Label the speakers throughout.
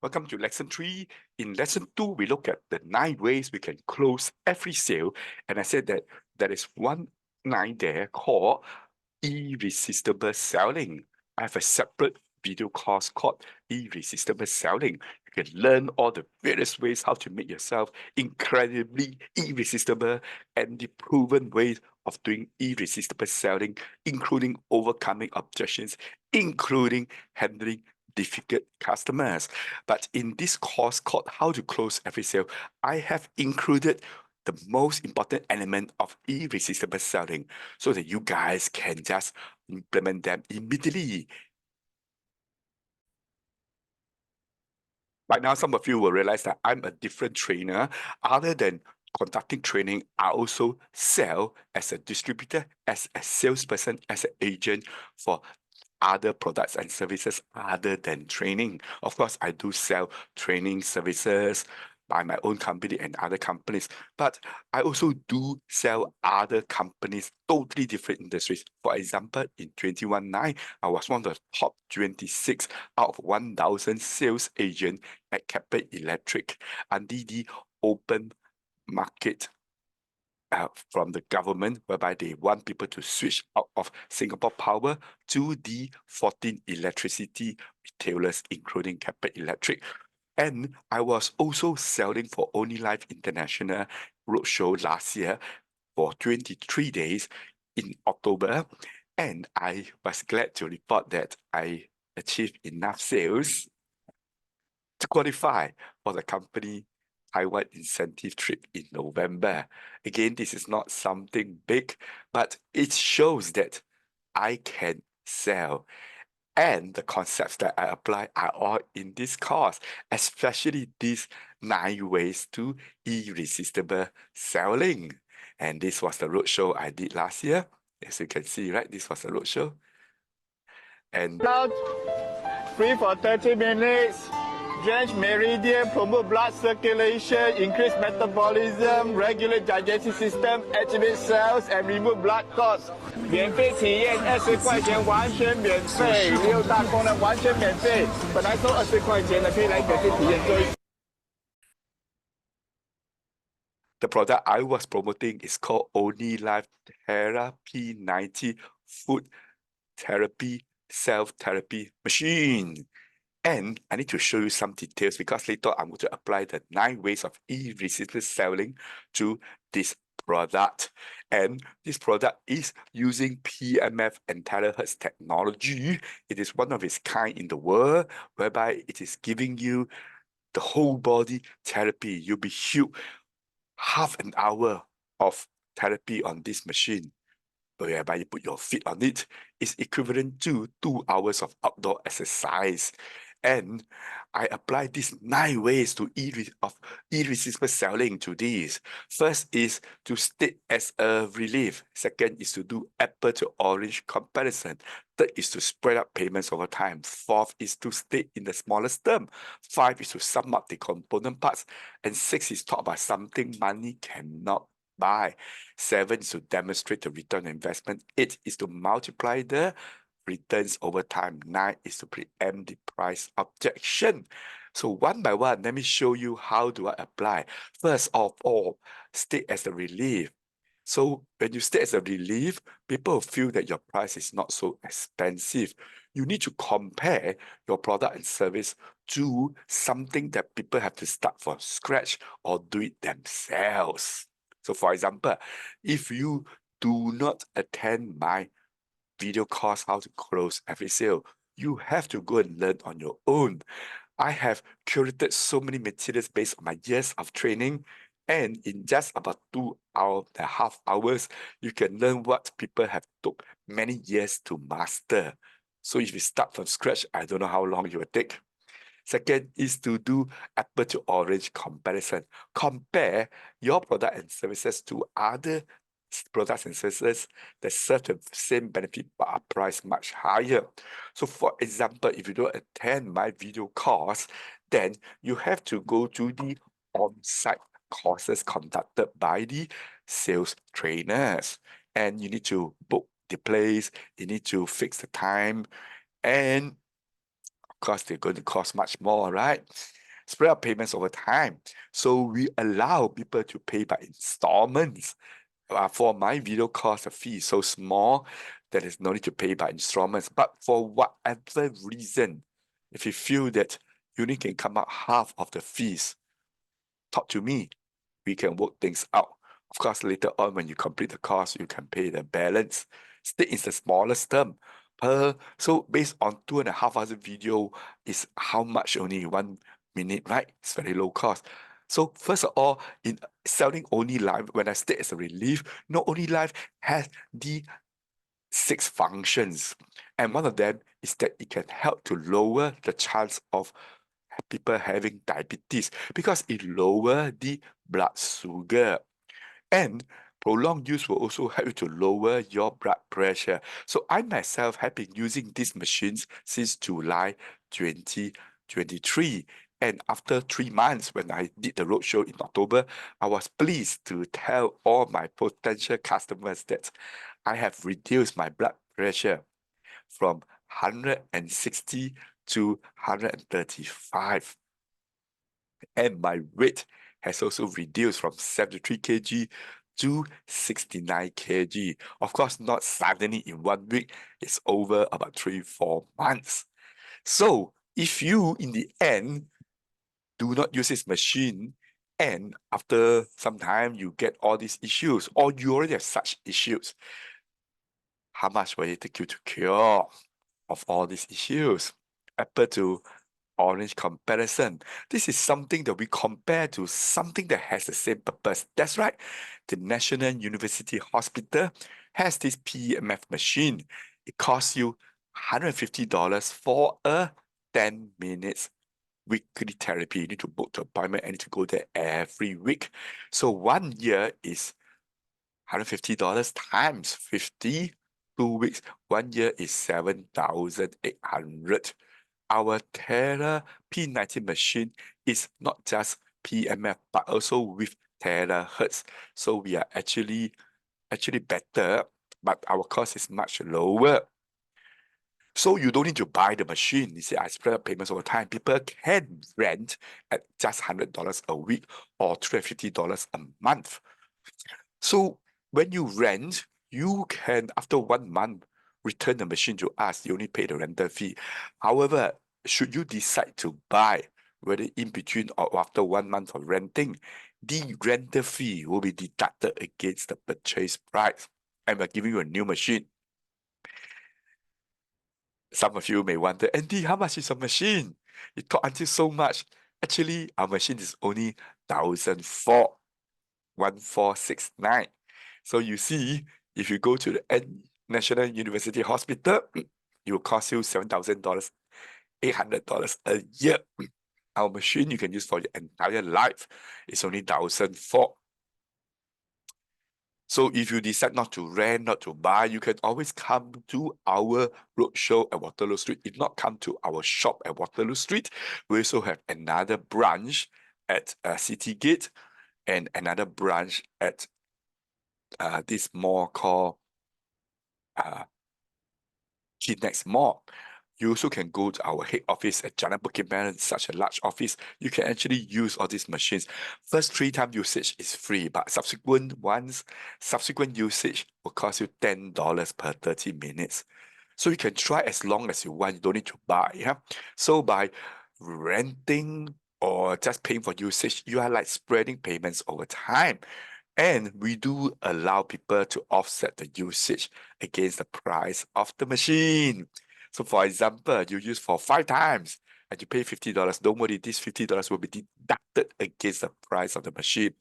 Speaker 1: Welcome to Lesson 3. In Lesson 2, we look at the 9 ways we can close every sale. And I said that there is one 9 there called Irresistible Selling. I have a separate video course called Irresistible Selling. You can learn all the various ways how to make yourself incredibly irresistible and the proven ways of doing irresistible selling, including overcoming objections, including handling difficult customers. But in this course called How to Close Every Sale, I have included the most important element of irresistible selling so that you guys can just implement them immediately. By now, some of you will realize that I'm a different trainer. Other than conducting training, I also sell as a distributor, as a salesperson, as an agent for other products and services other than training. Of course, I do sell training services by my own company and other companies, but I also do sell other companies, totally different industries. For example, in 2019, I was one of the top 26 out of 1,000 sales agents at Keppel Electric under the open market from the government, whereby they want people to switch out of Singapore Power to the 14 electricity retailers, including Keppel Electric. And I was also selling for Only Life International Roadshow last year for 23 days in October. And I was glad to report that I achieved enough sales to qualify for the company Taiwan incentive trip in November. Again, this is not something big, but it shows that I can sell. And the concepts that I apply are all in this course, especially these 9 ways to irresistible selling. And this was the roadshow I did last year. As you can see, right? This was the roadshow. And
Speaker 2: free for 30 minutes. Drench meridian, promote blood circulation, increase metabolism, regulate digestive system, activate cells, and remove blood clots. 免费体验20块钱，完全免费，6大功能完全免费。本来收20块钱的，可以来免费体验做一。
Speaker 1: The product I was promoting is called Only Life Therapy 90 Food Therapy Self-Therapy Machine. And I need to show you some details because later I'm going to apply the 9 ways of irresistible selling to this product. And this product is using PMF and terahertz technology. It is one of its kind in the world, whereby it is giving you the whole body therapy. You'll be healed half an hour of therapy on this machine, whereby you put your feet on it, is equivalent to 2 hours of outdoor exercise. And I apply these 9 ways to irresistible selling to these. First is to state as a relief. Second is to do apple to orange comparison. Third is to spread out payments over time. Fourth is to state in the smallest term. 5 is to sum up the component parts. And 6 is talk about something money cannot buy. 7 is to demonstrate the return on investment. 8 is to multiply the returns over time. 9 is to preempt the price objection. So one by one, let me show you how do I apply. First of all, state as a relief. So when you state as a relief, people feel that your price is not so expensive. You need to compare your product and service to something that people have to start from scratch or do it themselves. So for example, if you do not attend my video course, How to Close Every Sale, you have to go and learn on your own. I have curated so many materials based on my years of training, and in just about 2.5 hours, you can learn what people have took many years to master. So if you start from scratch, I don't know how long you will take. Second is to do apple to orange comparison. Compare your product and services to other products and services that serve the same benefit but are priced much higher. So for example, if you don't attend my video course, then you have to go to the on-site courses conducted by the sales trainers. And you need to book the place, you need to fix the time, and course, they're going to cost much more, right? Spread out payments over time. So we allow people to pay by installments. For my video course, the fee is so small that there's no need to pay by installments. But for whatever reason, if you feel that you only can come out half of the fees, talk to me. We can work things out. Of course, later on when you complete the course, you can pay the balance. Still, is the smallest term per. So based on 2.5 hours video, is how much only 1 minute, right? It's very low cost. So first of all, in selling only live, when I state as a relief, not only live has the 6 functions, and one of them is that it can help to lower the chance of people having diabetes because it lower the blood sugar, and prolonged use will also help you to lower your blood pressure. So I myself have been using these machines since July 2023. And after 3 months, when I did the roadshow in October, I was pleased to tell all my potential customers that I have reduced my blood pressure from 160 to 135. And my weight has also reduced from 73 kg to 69 kg. Of course, not suddenly in 1 week, it's over about 3-4 months. So if you, in the end, do not use this machine, and after some time you get all these issues, or you already have such issues, how much will it take you to cure of all these issues? Apple to orange comparison. This is something that we compare to something that has the same purpose. That's right. The National University Hospital has this PEMF machine. It costs you $150 for a 10 minutes weekly therapy. You need to book the appointment and need to go there every week. So 1 year is $150 times 50, 2 weeks. 1 year is 7,800. Our P90 machine is not just PMF, but also with terahertz. So we are actually better, but our cost is much lower. So you don't need to buy the machine. You see, I spread out payments over time. People can rent at just $100 a week or $350 a month. So when you rent, you can, after 1 month, return the machine to us. You only pay the rental fee. However, should you decide to buy, whether in between or after 1 month of renting, the rental fee will be deducted against the purchase price. And we're giving you a new machine. Some of you may wonder, Andy, how much is a machine? You talk until so much. Actually, our machine is only 1,469. So you see, if you go to the National University Hospital, it will cost you $7,000, $800 a year. Our machine you can use for your entire life. It's only 1,004. So if you decide not to rent, not to buy, you can always come to our roadshow at Waterloo Street. If not, come to our shop at Waterloo Street. We also have another branch at City Gate and another branch at this mall called Kinex Mall. You also can go to our head office at Jalan Bukit Merah, such a large office. You can actually use all these machines. First 3 time usage is free, but subsequent usage will cost you $10 per 30 minutes. So you can try as long as you want. You don't need to buy. Yeah? So by renting or just paying for usage, you are like spreading payments over time. And we do allow people to offset the usage against the price of the machine. So for example, you use for 5 times and you pay $50. Don't worry, this $50 will be deducted against the price of the machine.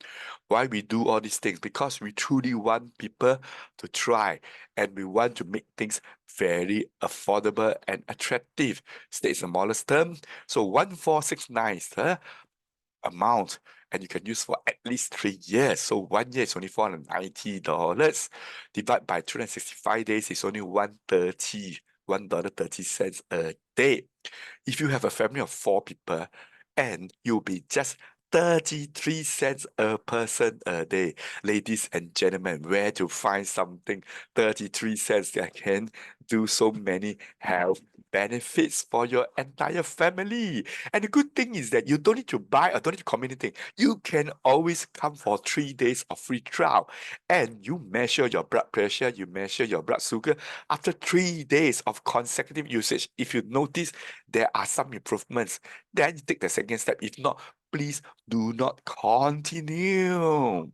Speaker 1: Why we do all these things? Because we truly want people to try, and we want to make things very affordable and attractive. State smallest term. So 1,469 is the amount, and you can use for at least 3 years. So 1 year is only $490. Divide by 365 days is only $1.30 a day. If you have a family of 4 people, and you'll be just 33 cents a person a day. Ladies and gentlemen, where to find something 33 cents that can do so many health benefits for your entire family. And the good thing is that you don't need to buy or don't need to commit anything. You can always come for 3 days of free trial. And you measure your blood pressure, you measure your blood sugar. After 3 days of consecutive usage, if you notice there are some improvements, then you take the second step. If not, please do not continue.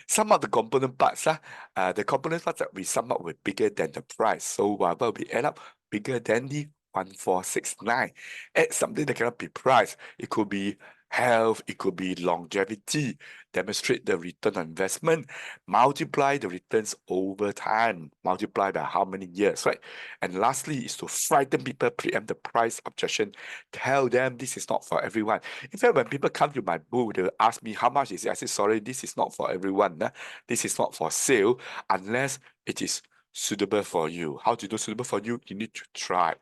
Speaker 1: Some of the component parts, the component parts that we sum up with bigger than the price. So whatever we add up, bigger than the 1469. Add something that cannot be priced. It could be health, it could be longevity, demonstrate the return on investment, multiply the returns over time, multiply by how many years, right? And lastly is to frighten people, preempt the price objection, tell them this is not for everyone. In fact, when people come to my booth, they will ask me how much is it. I say, sorry, this is not for everyone. This is not for sale unless it is suitable for you. How to do suitable for you? You need to try.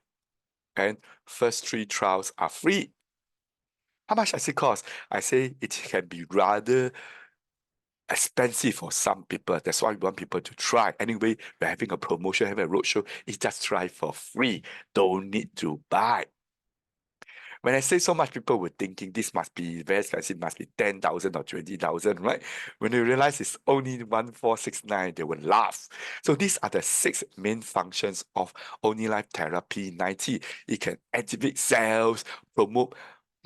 Speaker 1: And first 3 trials are free. How much does it cost? I say it can be rather expensive for some people. That's why we want people to try. Anyway, we're having a promotion, having a roadshow. It's just try for free. Don't need to buy. When I say so much, people were thinking this must be very expensive, must be 10,000 or 20,000, right? When they realize it's only 1469, they will laugh. So these are the 6 main functions of Only Life Therapy 90. It can activate cells, promote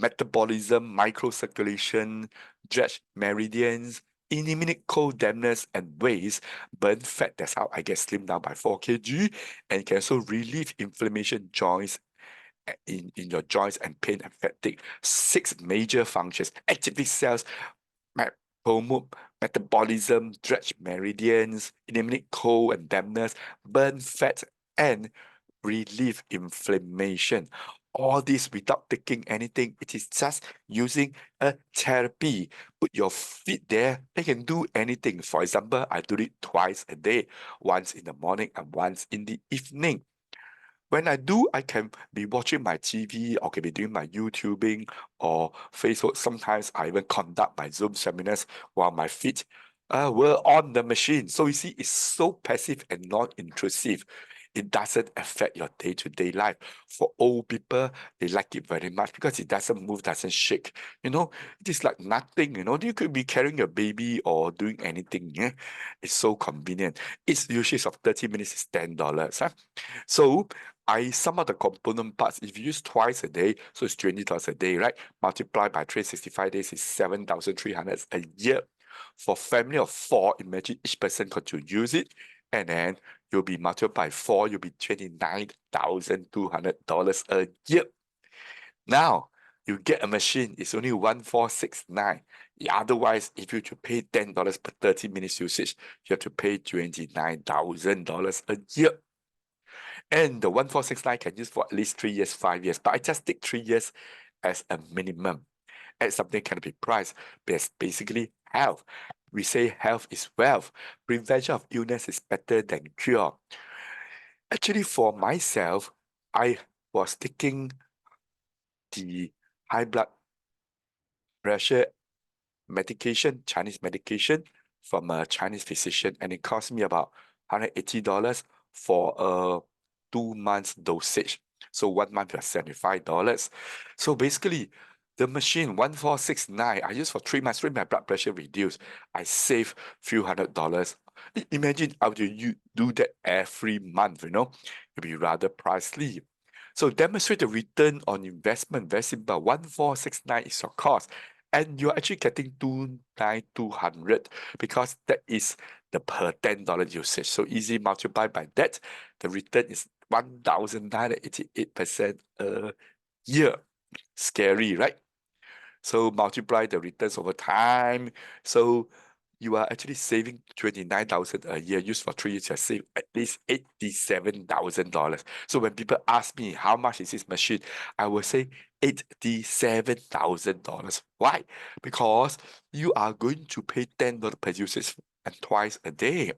Speaker 1: metabolism, microcirculation, dredge meridians, eliminate cold dampness and waste, burn fat. That's how I get slim down by 4 kg, and can also relieve inflammation, joints, in your joints and pain and fatigue. 6 major functions: activate cells, promote metabolism, dredge meridians, eliminate cold and dampness, burn fat, and relieve inflammation. All this without taking anything. It is just using a therapy. Put your feet there. They can do anything. For example, I do it twice a day, once in the morning and once in the evening. When I do, I can be watching my TV or can be doing my YouTubing or Facebook. Sometimes I even conduct my Zoom seminars while my feet were on the machine. So you see, it's so passive and non-intrusive. It doesn't affect your day-to-day life. For old people, they like it very much because it doesn't move, doesn't shake. It is like nothing. You could be carrying your baby or doing anything. Yeah? It's so convenient. Its usage of 30 minutes is $10. So I sum up the component parts. If you use twice a day, so it's $20 a day, right? Multiply by 365 days is 7,300 a year. For family of 4, imagine each person got to use it, and then you'll be multiplied by 4, you'll be $29,200 a year. Now, you get a machine, it's only 1469. Otherwise, if you to pay $10 per 30 minutes usage, you have to pay $29,000 a year. And the 1469 can use for at least 3 years, 5 years. But I just take 3 years as a minimum. And something can be priced. Basically, health. We say health is wealth. Prevention of illness is better than cure. Actually, for myself, I was taking the high blood pressure medication, Chinese medication, from a Chinese physician, and it cost me about $180 for a 2 months dosage. So 1 month was $75. So basically, the machine 1469 I used for 3 months, my blood pressure reduced. I save few $100. Imagine how do you do that every month, it'd be rather pricey. So demonstrate the return on investment. Very simple. 1469 is your cost. And you're actually getting 2,200 because that is the per $10 usage. So easy multiply by that. The return is 1,988% a year. Scary, right? So multiply the returns over time. So you are actually saving 29,000 a year. Used for 3 years, you save at least $87,000. So when people ask me how much is this machine, I will say $87,000. Why? Because you are going to pay $10 per usage and twice a day.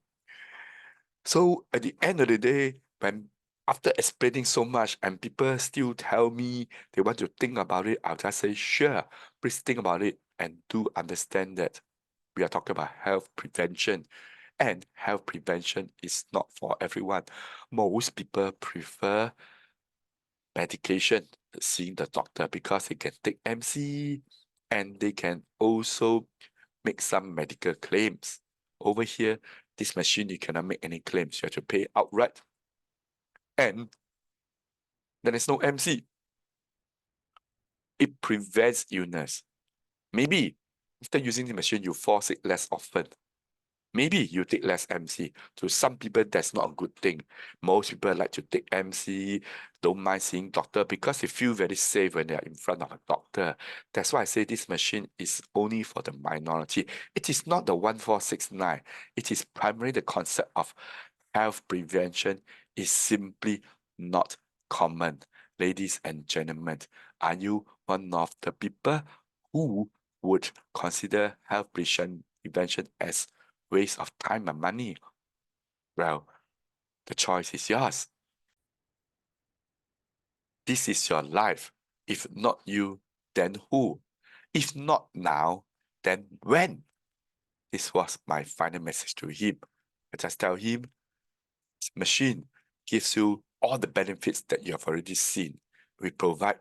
Speaker 1: So at the end of the day, when after explaining so much and people still tell me they want to think about it, I'll just say, sure, please think about it and do understand that we are talking about health prevention. And health prevention is not for everyone. Most people prefer medication, seeing the doctor, because they can take MC and they can also make some medical claims. Over here, this machine, you cannot make any claims. You have to pay outright. And there is no MC. It prevents illness. Maybe after using the machine, you fall sick less often. Maybe you take less MC. To some people, that's not a good thing. Most people like to take MC, don't mind seeing doctor because they feel very safe when they are in front of a doctor. That's why I say this machine is only for the minority. It is not the 1469. It is primarily the concept of health prevention is simply not common. Ladies and gentlemen, are you one of the people who would consider health prevention as waste of time and money? Well, the choice is yours. This is your life. If not you, then who? If not now, then when? This was my final message to him. I just tell him, this machine gives you all the benefits that you have already seen. We provide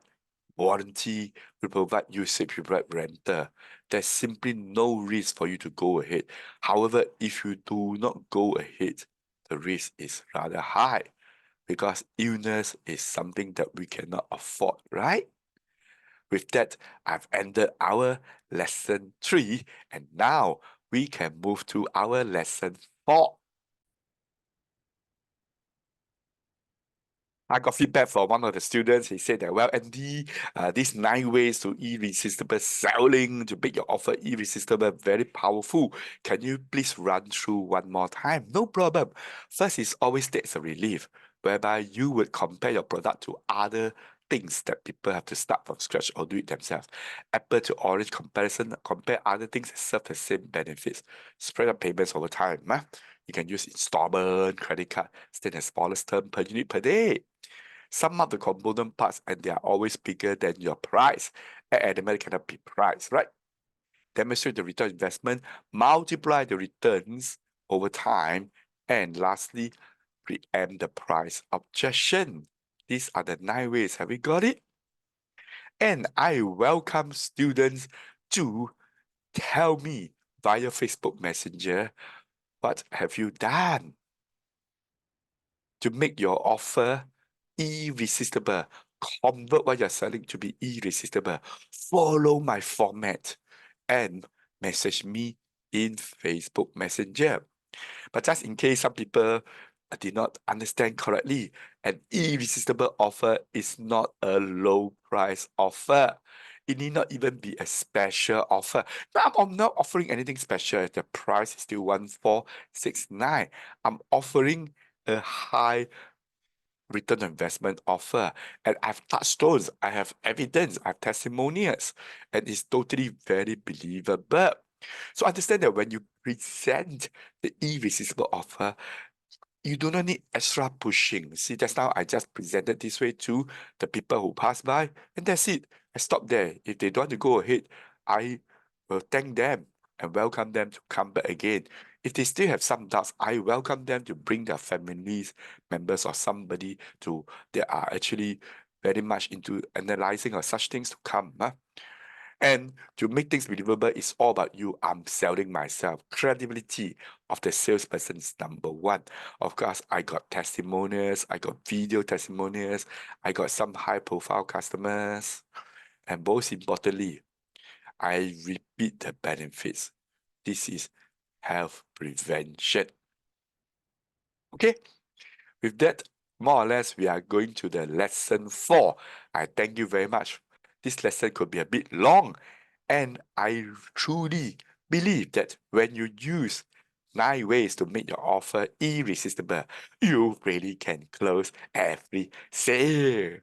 Speaker 1: warranty, we provide usage, we provide rental. There's simply no risk for you to go ahead. However, if you do not go ahead, the risk is rather high because illness is something that we cannot afford, right? With that, I've ended our lesson 3, and now we can move to our lesson 4. I got feedback from one of the students. He said that, well, Andy, these 9 ways to irresistible selling to make your offer irresistible, very powerful. Can you please run through one more time? No problem. First is always takes a relief, whereby you would compare your product to other things that people have to start from scratch or do it themselves. Apple to orange comparison, compare other things that serve the same benefits. Spread out payments over time. You can use installment, credit card, stand the smallest term per unit per day. Sum up the component parts and they are always bigger than your price. An element cannot be priced, right? Demonstrate the return on investment, multiply the returns over time, and lastly, preempt the price objection. These are the 9 ways. Have we got it? And I welcome students to tell me via Facebook Messenger, what have you done to make your offer irresistible? Convert what you're selling to be irresistible. Follow my format and message me in Facebook Messenger. But just in case some people did not understand correctly, an irresistible offer is not a low price offer. It need not even be a special offer. Now, I'm not offering anything special. The price is still 1469. I'm offering a high return on investment offer. And I've touchstones, I have evidence, I have testimonials, and it's totally very believable. So understand that when you present the irresistible offer, you do not need extra pushing. See, just now I just presented this way to the people who pass by, and that's it. I stop there. If they don't want to go ahead, I will thank them and welcome them to come back again. If they still have some doubts, I welcome them to bring their families, members, or somebody to that are actually very much into analyzing or such things to come. And to make things believable, it's all about you. I'm selling myself. Credibility of the salesperson is number 1. Of course, I got testimonials, I got video testimonials, I got some high profile customers. And most importantly, I repeat the benefits. This is health prevention. Okay, with that, more or less, we are going to the lesson 4. I thank you very much. This lesson could be a bit long, and I truly believe that when you use 9 ways to make your offer irresistible, you really can close every sale.